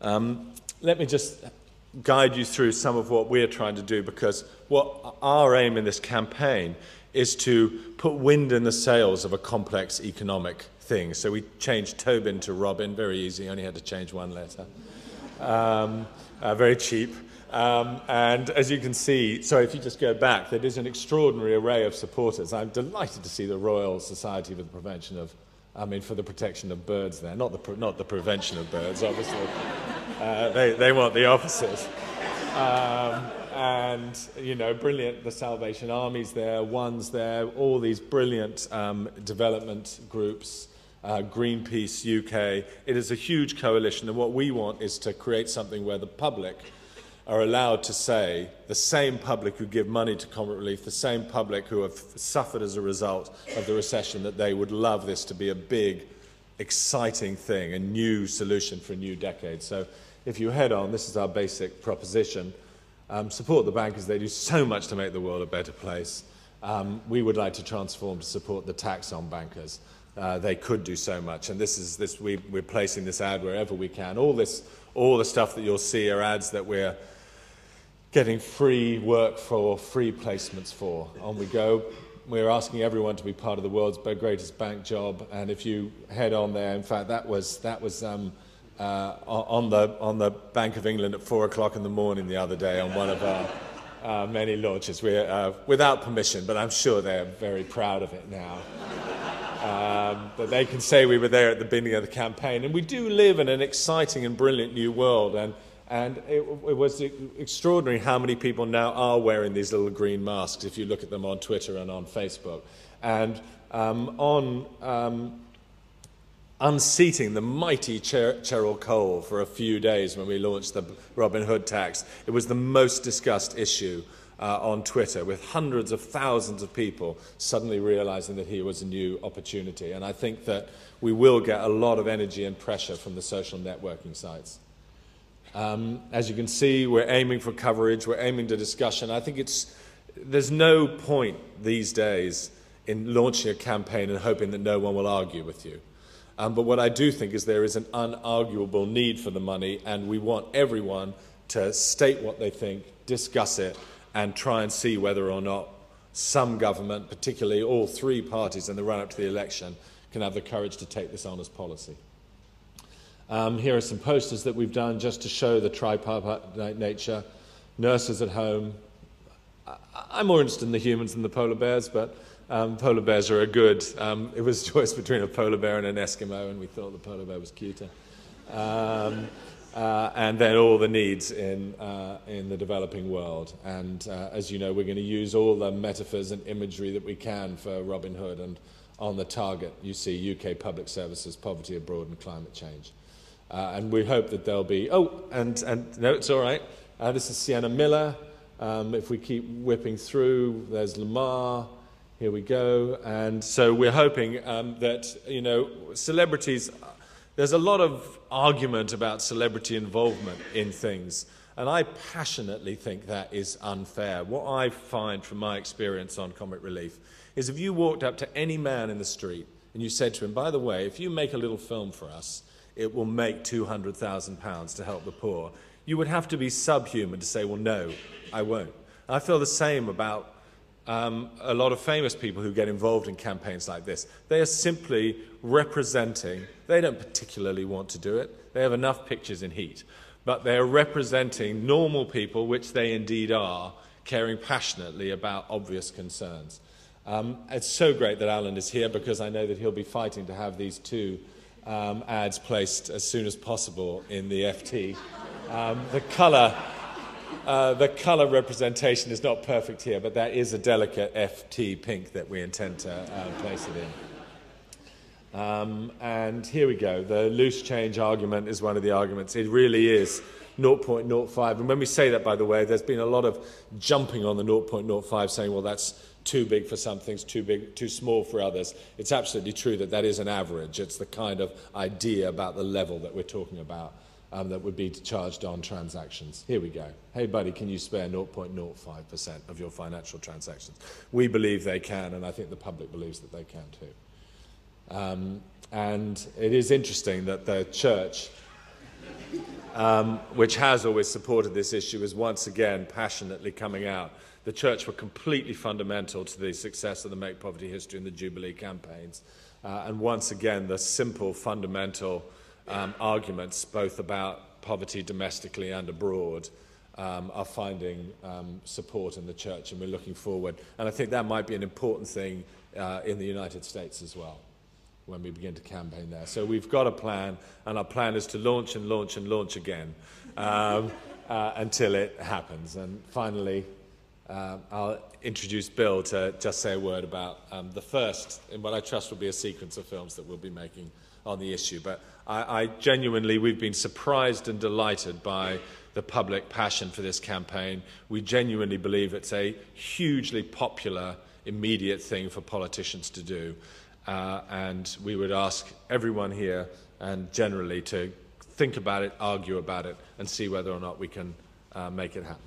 Let me just guide you through some of what we're trying to do, because what our aim in this campaign is to put wind in the sails of a complex economic thing. So we changed Tobin to Robin, very easy, only had to change one letter. Very cheap. And as you can see, so if you just go back, there is an extraordinary array of supporters. I'm delighted to see the Royal Society for the Prevention of, for the protection of birds there, not the prevention of birds, obviously. They want the officers. And, you know, brilliant, the Salvation Army's there, One's there, all these brilliant development groups, Greenpeace UK. It is a huge coalition, and what we want is to create something where the public are allowed to say, the same public who give money to Comic Relief, the same public who have suffered as a result of the recession, that they would love this to be a big, exciting thing, a new solution for a new decade. So if you head on, this is our basic proposition. Support the bankers. They do so much to make the world a better place. We would like to transform to support the tax on bankers. They could do so much, and we're placing this ad wherever we can. All the stuff that you'll see are ads that we're getting free work for, free placements for. On we go. We're asking everyone to be part of the world's greatest bank job, and if you head on there, in fact, that was on the Bank of England at 4 o'clock in the morning the other day on one of our many launches. We're without permission, but I'm sure they're very proud of it now. That they can say we were there at the beginning of the campaign. And we do live in an exciting and brilliant new world, and it was extraordinary how many people now are wearing these little green masks, if you look at them on Twitter and on Facebook. And unseating the mighty Cheryl Cole for a few days when we launched the Robin Hood tax, it was the most discussed issue on Twitter, with hundreds of thousands of people suddenly realizing that here was a new opportunity. And I think that we will get a lot of energy and pressure from the social networking sites. As you can see, we're aiming for coverage, we're aiming to discussion. I think there's no point these days in launching a campaign and hoping that no one will argue with you. But what I do think is there is an unarguable need for the money, and we want everyone to state what they think, discuss it, and try and see whether or not some government, particularly all three parties in the run-up to the election, can have the courage to take this on as policy. Here are some posters that we've done just to show the tripartite nature. Nurses at home. I'm more interested in the humans than the polar bears, but polar bears are a good... it was a choice between a polar bear and an Eskimo, and we thought the polar bear was cuter. And then all the needs in the developing world. And as you know, we're going to use all the metaphors and imagery that we can for Robin Hood. And on the target, you see UK public services, poverty abroad, and climate change. And we hope that there'll be... Oh, and no, it's all right. This is Sienna Miller. If we keep whipping through, there's Lamar. Here we go. And so we're hoping that, you know, celebrities... There's a lot of argument about celebrity involvement in things, and I passionately think that is unfair. What I find from my experience on Comic Relief is if you walked up to any man in the street and you said to him, by the way, if you make a little film for us, it will make £200,000 to help the poor, you would have to be subhuman to say, well, no, I won't. I feel the same about a lot of famous people who get involved in campaigns like this. They are simply representing, they don't particularly want to do it, they have enough pictures in Heat, but they are representing normal people, which they indeed are, caring passionately about obvious concerns. It's so great that Alan is here, because I know that he'll be fighting to have these two ads placed as soon as possible in the FT. The colour representation is not perfect here, but that is a delicate FT pink that we intend to place it in. And here we go. The loose change argument is one of the arguments. It really is 0.05. And when we say that, by the way, there's been a lot of jumping on the 0.05, saying, well, that's too big for some things, too big, too small for others. It's absolutely true that that is an average. It's the kind of idea about the level that we're talking about. That would be charged on transactions. Here we go. Hey, buddy, can you spare 0.05% of your financial transactions? We believe they can, and I think the public believes that they can too. And it is interesting that the church which has always supported this issue, is once again passionately coming out. The church were completely fundamental to the success of the Make Poverty History and the Jubilee campaigns. And once again, the simple, fundamental arguments, both about poverty domestically and abroad, are finding support in the church, and we're looking forward. And I think that might be an important thing in the United States as well, when we begin to campaign there. So we've got a plan, and our plan is to launch and launch and launch again until it happens. And finally, I'll introduce Bill to just say a word about the first, in what I trust will be a sequence of films that we'll be making on the issue. But I genuinely, we've been surprised and delighted by the public passion for this campaign. We genuinely believe it's a hugely popular, immediate thing for politicians to do. And we would ask everyone here and generally to think about it, argue about it, and see whether or not we can make it happen.